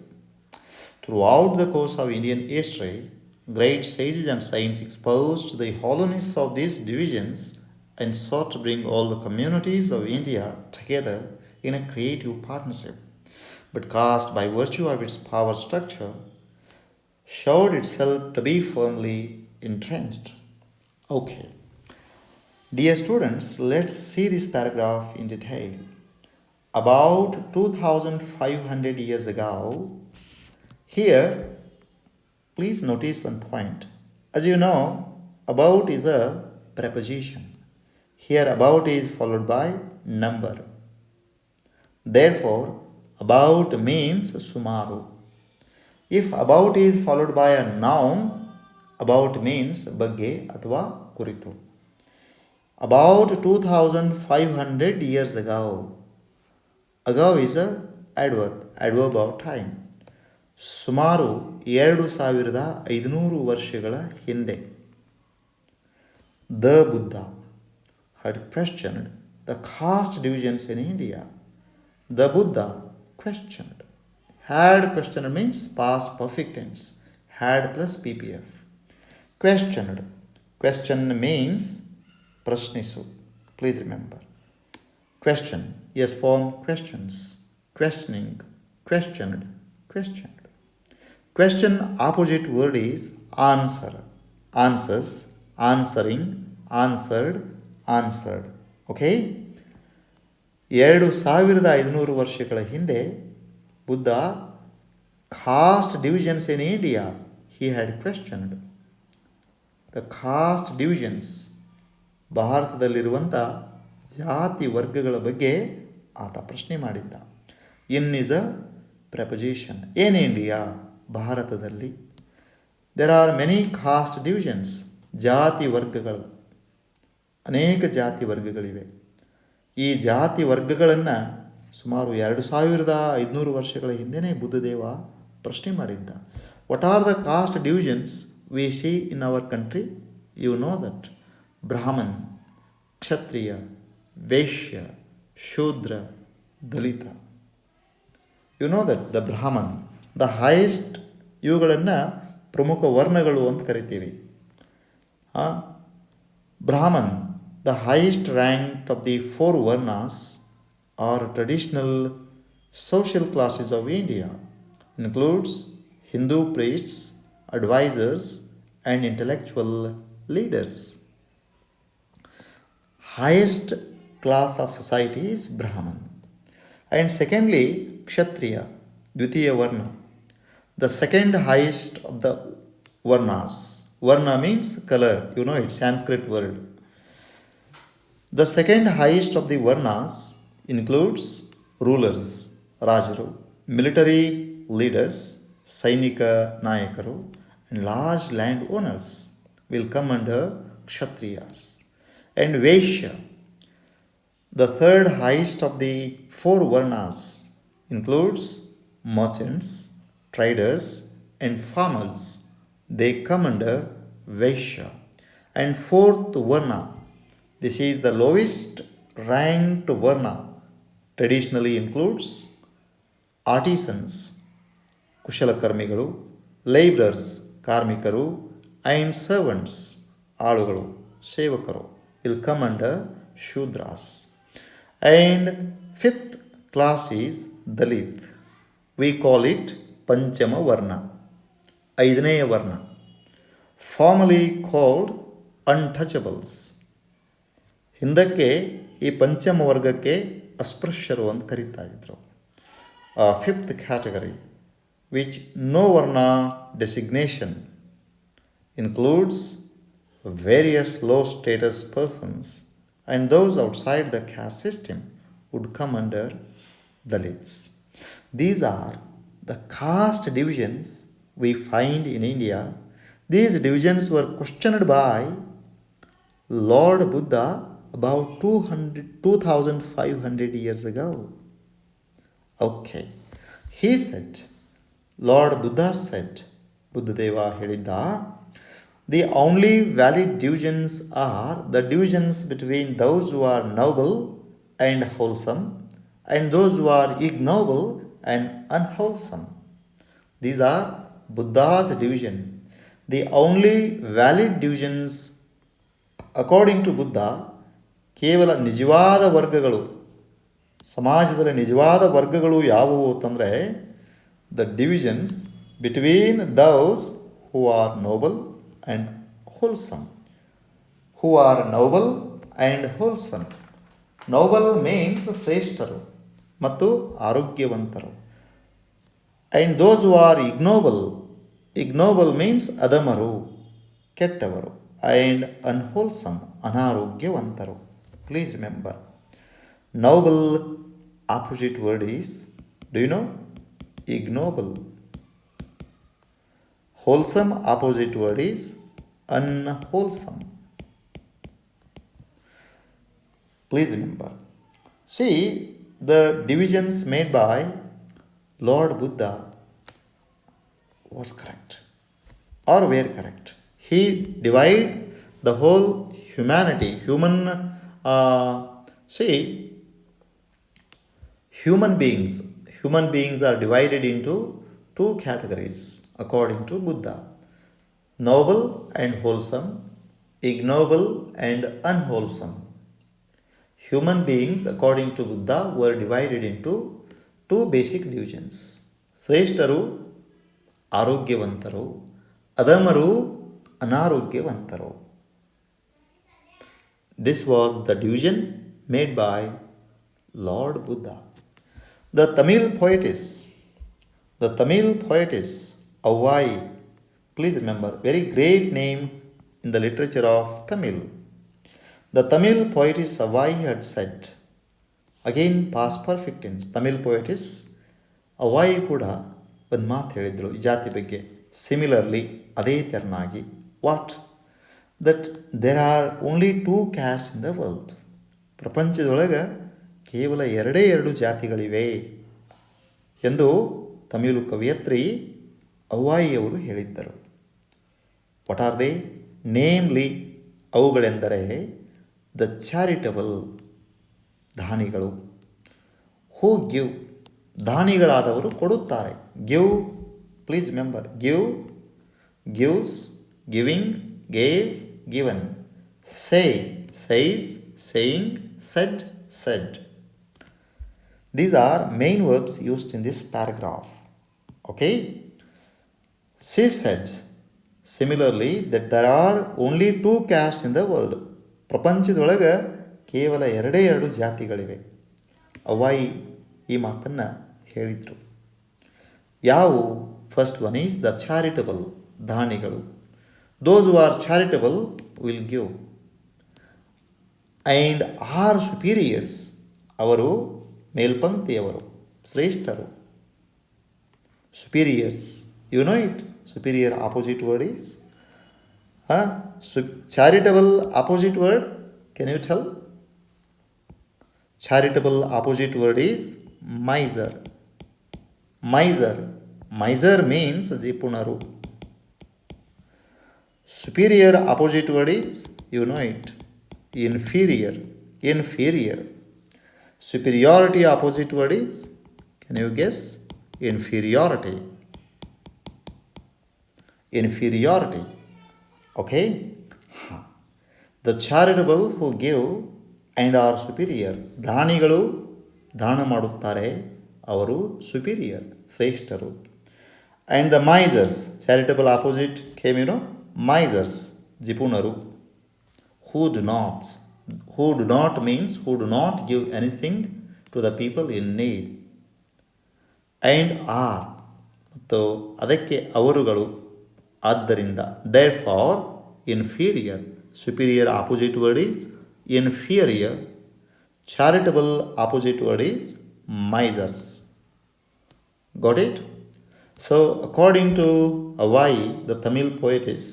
Throughout the course of Indian history, great sages and saints exposed the hollowness of these divisions and sought to bring all the communities of India together in a creative partnership. But caste, by virtue of its power structure, showed itself to be firmly entrenched. Okay. Dear students, let's see this paragraph in detail. About 2500 years ago, here, please notice one point. As you know, about is a preposition. Here, about is followed by number. Therefore, about means sumaru. If about is followed by a noun, about means ಬಗ್ಗೆ ಅಥವಾ ಕುರಿತು. About 2500 years ago. Ago is a adverb of time. ಸುಮಾರು 2500 ವರ್ಷಗಳ ಹಿಂದೆ. The Buddha had questioned the caste divisions in India. The Buddha questioned. Had questioned means past perfect tense. Had plus PPF. Questioned. Question means prashnisu. Please remember. Question. Yes, form questions. Questioning. Questioned. Questioned. Question opposite word is answer. Answers. Answering. Answered. Answered. Okay? 2500 ವರ್ಷಗಳ ಹಿಂದೆ Buddha caste divisions in India he had questioned. The caste divisions ಭಾರತದಲ್ಲಿರುವಂಥ ಜಾತಿ ವರ್ಗಗಳ ಬಗ್ಗೆ ಆತ ಪ್ರಶ್ನೆ ಮಾಡಿದ್ದ. In is a proposition. In India ಭಾರತದಲ್ಲಿ there are many caste divisions. ಜಾತಿ ವರ್ಗಗಳು, ಅನೇಕ ಜಾತಿ ವರ್ಗಗಳಿವೆ. ಈ ಜಾತಿ ವರ್ಗಗಳನ್ನು ಸುಮಾರು 2500 ವರ್ಷಗಳ ಹಿಂದೆಯೇ ಬುದ್ಧದೇವ ಪ್ರಶ್ನೆ ಮಾಡಿದ್ದ. What are the caste divisions we see in our country? You know that Brahman, Kshatriya, Vaishya, Shudra, Dalit. You know that the Brahman, the highest, ಇವುಗಳನ್ನು ಪ್ರಮುಖ ವರ್ಣಗಳು ಅಂತ ಕರಿತೀವಿ. ಬ್ರಾಹ್ಮಣ್, the highest rank of the four varnas or traditional social classes of India, includes Hindu priests, advisors, and intellectual leaders. Highest class of society is Brahman. And secondly, Kshatriya, Dvitiya Varna, the second highest of the Varnas. Varna means color, you know it's Sanskrit word. The second highest of the Varnas includes rulers, Rajaru, military leaders, Sainika Nayakaru, and large land owners will come under Kshatriyas. And Vaishya, the third highest of the four Varnas, includes merchants, traders, and farmers. They come under Vaishya. And fourth Varna, this is the lowest ranked Varna, traditionally includes artisans, ಕುಶಲಕರ್ಮಿಗಳು, laborers, ಕಾರ್ಮಿಕರು, and servants, ಆಳುಗಳು, ಸೇವಕರು will come under Shudras. And fifth class is Dalit. We call it Panchama Varna, ಐದನೆಯ ವರ್ಣ, formerly called untouchables. ಹಿಂದಕ್ಕೆ ಈ ಪಂಚಮ ವರ್ಗಕ್ಕೆ ಅಸ್ಪೃಶ್ಯರು ಅಂತ ಕರೀತಾ ಇದ್ರು. Fifth category which no varna designation includes various low status persons, and those outside the caste system would come under Dalits. These are the caste divisions we find in India. These divisions were questioned by Lord Buddha about 2500 years ago. Okay, he said, Lord Buddha said, Buddhadeva ಹೇಳಿದ್ದ, the only valid divisions are the divisions between those who are noble and wholesome and those who are ignoble and unwholesome. These are Buddha's division. The only valid divisions according to Buddha, ಕೇವಲ ನಿಜವಾದ ವರ್ಗಗಳು, ಸಮಾಜದಲ್ಲಿ ನಿಜವಾದ ವರ್ಗಗಳು ಯಾವುವು ಅಂತಂದರೆ, the divisions between those who are noble and wholesome. Who are noble and wholesome. Noble means ಶ್ರೇಷ್ಠರು ಮತ್ತು ಆರೋಗ್ಯವಂತರು. And those who are ignoble, ignoble means ಅಧಮರು, ಕೆಟ್ಟವರು. And unwholesome, ಅನಾರೋಗ್ಯವಂತರು. Please remember, noble opposite word is, do you know? Ignoble. Wholesome opposite word is unwholesome. Please remember. See, the divisions made by Lord Buddha was correct or were correct. He divided the whole humanity, human beings are divided into two categories according to Buddha: noble and wholesome, ignoble and unwholesome. Human beings according to Buddha were divided into two basic divisions: ಶ್ರೇಷ್ಠರು, ಆರೋಗ್ಯವಂತರು, ಅಧಮರು, ಅನಾರೋಗ್ಯವಂತರು. This was the division made by Lord Buddha. The Tamil poetess Avvai, please remember, very great name in the literature of Tamil. The Tamil poetess Avvai had said, again past perfect tense, Tamil poetess Avvai ಕೂಡ ಒಂದು ಮಾತು ಹೇಳಿದ್ರು ಈ ಜಾತಿ ಬಗ್ಗೆ. Similarly ಅದೇ ತೆರನಾಗಿ, what? That there are only two caste in the world. ಪ್ರಪಂಚದೊಳಗೆ ಕೇವಲ ಎರಡೇ ಎರಡು ಜಾತಿಗಳಿವೆ ಎಂದು ತಮಿಳು ಕವಿಯತ್ರಿ ಅವ್ವಾಯಿಯವರು ಹೇಳಿದ್ದರು. What are they? ನೇಮ್ಲಿ, ಅವುಗಳೆಂದರೆ ದ ಚಾರಿಟಬಲ್, ದಾನಿಗಳು, ಹೂ ಗಿವ್, ದಾನಿಗಳಾದವರು ಕೊಡುತ್ತಾರೆ. Give, please remember, give, gives, giving, gave, given. Say, says, saying, said, said. These are main verbs used in this paragraph. Okay? She said similarly that there are only two castes in the world. ಪ್ರಪಂಚದೊಳಗೆ ಕೇವಲ ಎರಡೇ ಎರಡು ಜಾತಿಗಳಿವೆ. ಅವ್ವಾಯಿ ಈ ಮಾತನ್ನು ಹೇಳಿದರು. ಯಾವುವು? First one is the charitable, ದಾನಿಗಳು. Those who are charitable will give. And are superiors, ಅವರು ಮೇಲ್ಪಂಕ್ತಿಯವರು, ಶ್ರೇಷ್ಠರು. Superiors, you know it. Superior opposite word is charitable opposite word. Can you tell? Charitable opposite word is miser. Miser. Miser means jipunaru. Superior opposite word is, you know it, inferior. Inferior. Superiority opposite word is, can you guess? Inferiority. Inferiority. Okay? The charitable who give and are superior, ದಾನಿಗಳು ದಾನ ಮಾಡುತ್ತಾರೆ, ಅವರು superior, ಶ್ರೇಷ್ಠರು. And the misers, charitable opposite came you know, misers, ಜಿಪುಣರು. Who do not means who do not give anything to the people in need. And are, ಮತ್ತು ಅದಕ್ಕೆ ಅವರುಗಳು, ಆದ್ದರಿಂದ. Therefore inferior. Superior opposite word is inferior. Charitable opposite word is misers. Got it? So according to Avai, the Tamil poetess,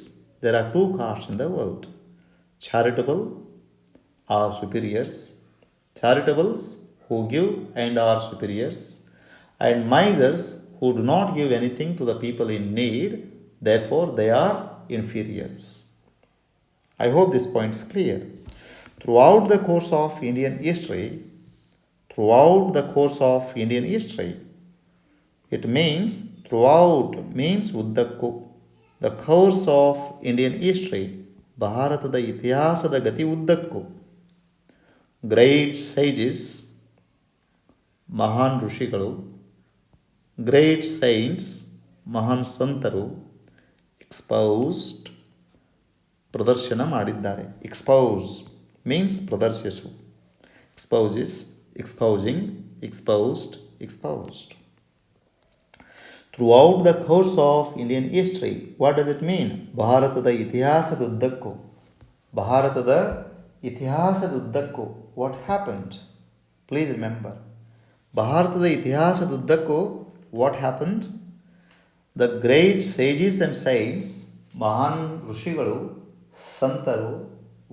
there are two castes in the world. Charitable are superiors. Charitables who give and are superiors, and misers who do not give anything to the people in need, therefore they are inferiors. I hope this point is clear. Throughout the course of Indian history, it means throughout means ಉದ್ದಕ್ಕೂ. The course of Indian history, ಭಾರತದ ಇತಿಹಾಸದ ಗತಿ ಉದ್ದಕ್ಕೂ. Great sages, ಮಹಾನ್ ಋಷಿಗಳು. Great saints, ಮಹಾನ್ ಸಂತರು. Exposed, ಪ್ರದರ್ಶನ ಮಾಡಿದ್ದಾರೆ. Expose means ಪ್ರದರ್ಶಿಸು. Exposes, exposing, exposed, exposed. Throughout the course of Indian history, what does it mean? ಭಾರತದ ಇತಿಹಾಸದುದ್ದಕ್ಕೂ. ಭಾರತದ ಇತಿಹಾಸದುದ್ದಕ್ಕೂ. What happened? Please remember. ಭಾರತದ ಇತಿಹಾಸದುದ್ದಕ್ಕೂ what happened? The great sages and saints, ಮಹಾನ್ ಋಷಿಗಳು, ಸಂತರು,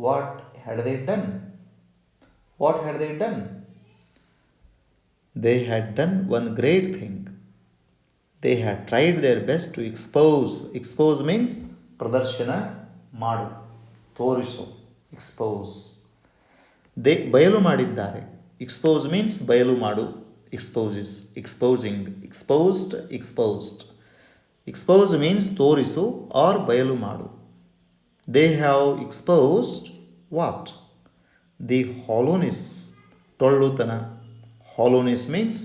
what had they done? What had they done? They had done one great thing. They had tried their best to expose. Expose means ಪ್ರದರ್ಶನ ಮಾಡು, ತೋರಿಸು. Expose. They ಬಯಲು ಮಾಡಿದ್ದಾರೆ. Expose means ಬಯಲು ಮಾಡು. Exposes, exposing, exposed, exposed. Expose means ತೋರಿಸು or ಬಯಲು ಮಾಡು. They have exposed what? The hollowness, ಟೊಳ್ಳುತನ. Hollowness means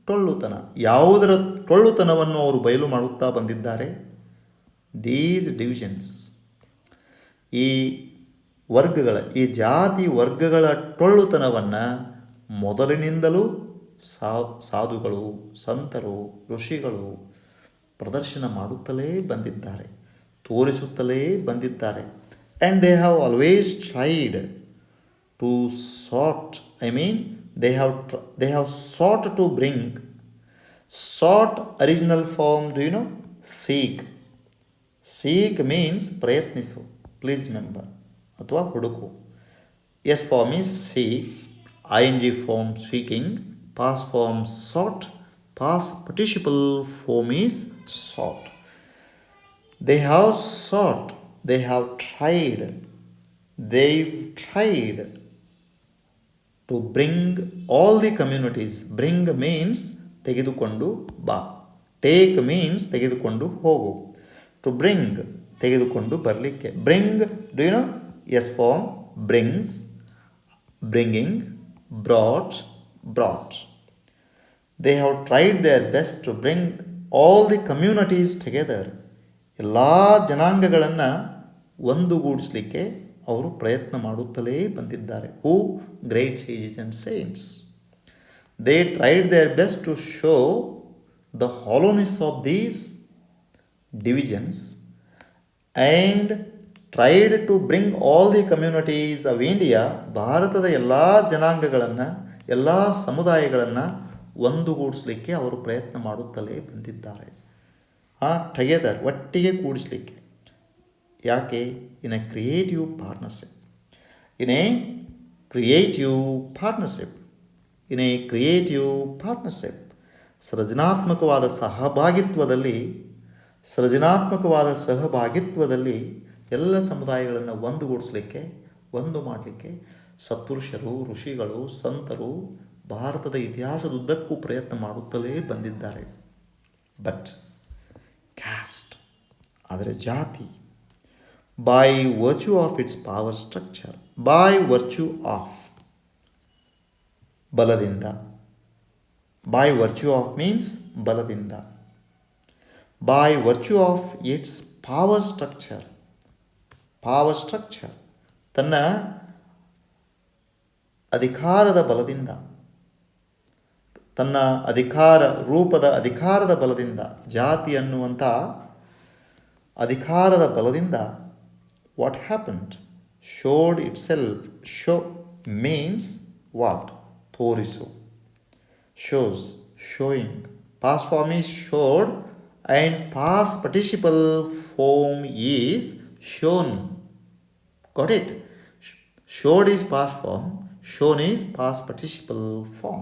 ಟೊಳ್ಳುತನ. ಯಾವುದರ ಟೊಳ್ಳುತನವನ್ನು ಅವರು ಬಯಲು ಮಾಡುತ್ತಾ ಬಂದಿದ್ದಾರೆ? These divisions, ಈ ವರ್ಗಗಳ, ಈ ಜಾತಿ ವರ್ಗಗಳ ಟೊಳ್ಳುತನವನ್ನು ಮೊದಲಿನಿಂದಲೂ ಸಾಧುಗಳು, ಸಂತರು, ಋಷಿಗಳು ಪ್ರದರ್ಶನ ಮಾಡುತ್ತಲೇ ಬಂದಿದ್ದಾರೆ, ತೋರಿಸುತ್ತಲೇ ಬಂದಿದ್ದಾರೆ. And they have always tried to sort, they have sought to bring. Sought original form, do you know? Seek. Seek means ಪ್ರಯತ್ನಿಸು. Please remember. ಅಥವಾ ಹುಡುಕು. Yes form is seek, ing form seeking, past form sought, past participle form is sought. They have sought, they have tried, they've tried to bring all the communities. Bring means ತೆಗೆದುಕೊಂಡು ಬಾ. Take means ತೆಗೆದುಕೊಂಡು ಹೋಗು. To bring, ತೆಗೆದುಕೊಂಡು ಬರಲಿಕ್ಕೆ. Bring, do you know? Yes form brings, bringing, brought, brought. They have tried their best to bring all the communities together. ಎಲ್ಲ ಜನಾಂಗಗಳನ್ನು ಒಂದುಗೂಡಿಸಲಿಕ್ಕೆ ಅವರು ಪ್ರಯತ್ನ ಮಾಡುತ್ತಲೇ ಬಂದಿದ್ದಾರೆ. Who? Great sages and saints. they tried their best to show the hollowness of these divisions and tried to bring all the communities of India, ಭಾರತದ ಎಲ್ಲ ಜನಾಂಗಗಳನ್ನು, ಎಲ್ಲ ಸಮುದಾಯಗಳನ್ನು ಒಂದುಗೂಡಿಸಲಿಕ್ಕೆ ಅವರು ಪ್ರಯತ್ನ ಮಾಡುತ್ತಲೇ ಬಂದಿದ್ದಾರೆ. ಟುಗೆದರ್, ಒಟ್ಟಿಗೆ ಕೂಡಿಸಲಿಕ್ಕೆ. ಯಾಕೆ? In a creative partnership. In a creative partnership. In a creative partnership. ಸೃಜನಾತ್ಮಕವಾದ ಸಹಭಾಗಿತ್ವದಲ್ಲಿ ಎಲ್ಲ ಸಮುದಾಯಗಳನ್ನು ಒಂದುಗೂಡಿಸಲಿಕ್ಕೆ, ಒಂದು ಮಾಡಲಿಕ್ಕೆ ಸತ್ಪುರುಷರು, ಋಷಿಗಳು, ಸಂತರು ಭಾರತದ ಇತಿಹಾಸದುದ್ದಕ್ಕೂ ಪ್ರಯತ್ನ ಮಾಡುತ್ತಲೇ ಬಂದಿದ್ದಾರೆ. ಬಟ್ ಕ್ಯಾಸ್ಟ್, ಆದರೆ ಜಾತಿ, by virtue of its power structure, by virtue of ಬಲದಿಂದ, ಬೈ ವರ್ಚ್ಯೂ ಆಫ್ ಮೀನ್ಸ್ ಬಲದಿಂದ, by virtue of its power structure, ತನ್ನ ಅಧಿಕಾರದ ಬಲದಿಂದ, ತನ್ನ ಅಧಿಕಾರದ ಬಲದಿಂದ, ಜಾತಿ ಅನ್ನುವಂಥ ಅಧಿಕಾರದ ಬಲದಿಂದ, what happened? Showed itself. Show means what? ತೋರಿಸು. Shows, showing. Past form is showed and past participle form is shown. Got it? Showed is past form, shown is past participle form.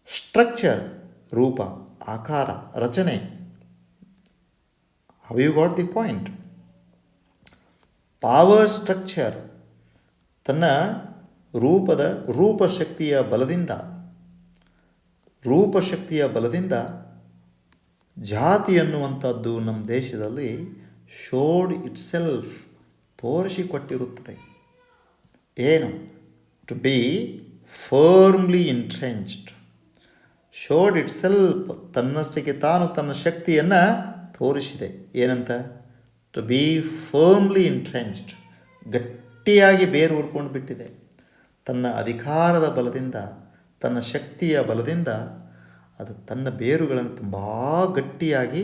Structure, ರೂಪ, ಆಕಾರ, ರಚನೆ. Have you got the point? Power structure, ತನ್ನ ರೂಪಶಕ್ತಿಯ ಬಲದಿಂದ ಜಾತಿ ಅನ್ನುವಂಥದ್ದು ನಮ್ಮ ದೇಶದಲ್ಲಿ showed itself, ತೋರಿಸಿಕೊಟ್ಟಿರುತ್ತದೆ. ಏನು? To be firmly entrenched. Showed itself, ತನ್ನಷ್ಟಕ್ಕೆ ತಾನು ತನ್ನ ಶಕ್ತಿಯನ್ನು ತೋರಿಸಿದೆ. ಏನಂತ? ಟು ಬಿ ಫರ್ಮ್ಲಿ ಇಂಟ್ರೆಂಚ್ಡ್, ಗಟ್ಟಿಯಾಗಿ ಬೇರು ಊರ್ಕೊಂಡು ಬಿಟ್ಟಿದೆ. ತನ್ನ ಅಧಿಕಾರದ ಬಲದಿಂದ, ತನ್ನ ಶಕ್ತಿಯ ಬಲದಿಂದ ಅದು ತನ್ನ ಬೇರುಗಳನ್ನು ತುಂಬ ಗಟ್ಟಿಯಾಗಿ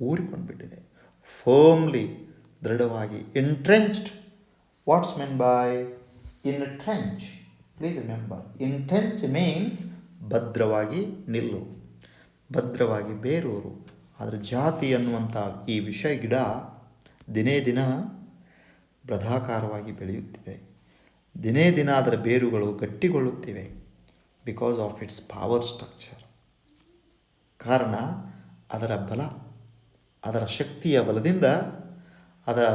ಊರಿಕೊಂಡ್ಬಿಟ್ಟಿದೆ. ಫರ್ಮ್ಲಿ, ದೃಢವಾಗಿ. Entrenched, what's meant by entrench? Please remember, entrench means ಭದ್ರವಾಗಿ ನಿಲ್ಲು, ಭದ್ರವಾಗಿ ಬೇರೂರು. ಆದರೆ ಜಾತಿ ಅನ್ನುವಂಥ ಈ ವಿಷಯ ಗಿಡ ದಿನೇ ದಿನ ಬೃಹದಾಕಾರವಾಗಿ ಬೆಳೆಯುತ್ತಿದೆ. ದಿನೇ ದಿನ ಅದರ ಬೇರುಗಳು ಗಟ್ಟಿಗೊಳ್ಳುತ್ತಿವೆ. Because of its power structure. ಕಾರಣ ಅದರ ಬಲ, ಅದರ ಶಕ್ತಿಯ ಬಲದಿಂದ, ಅದರ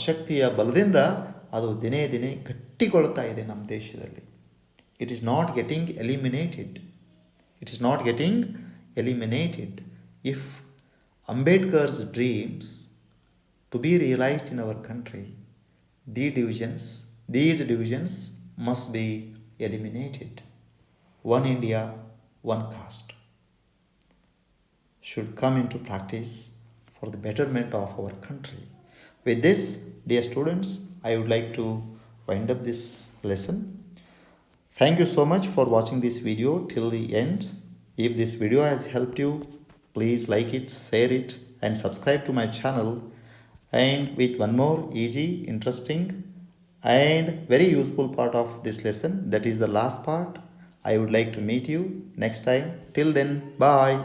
ಶಕ್ತಿಯ ಬಲದಿಂದ ಅದು ದಿನೇ ದಿನೇ ಗಟ್ಟಿಗೊಳ್ತಾ ಇದೆ ನಮ್ಮ ದೇಶದಲ್ಲಿ. It is not getting eliminated. If Ambedkar's dreams to be realised in our country, these divisions must be eliminated. One India, one caste should come into practice for the betterment of our country. With this, dear students, I would like to wind up this lesson. Thank you so much for watching this video till the end. If this video has helped you, please like it, share it, and subscribe to my channel. And with one more easy, interesting, and very useful part of this lesson, that is the last part. I would like to meet you next time. Till then, bye.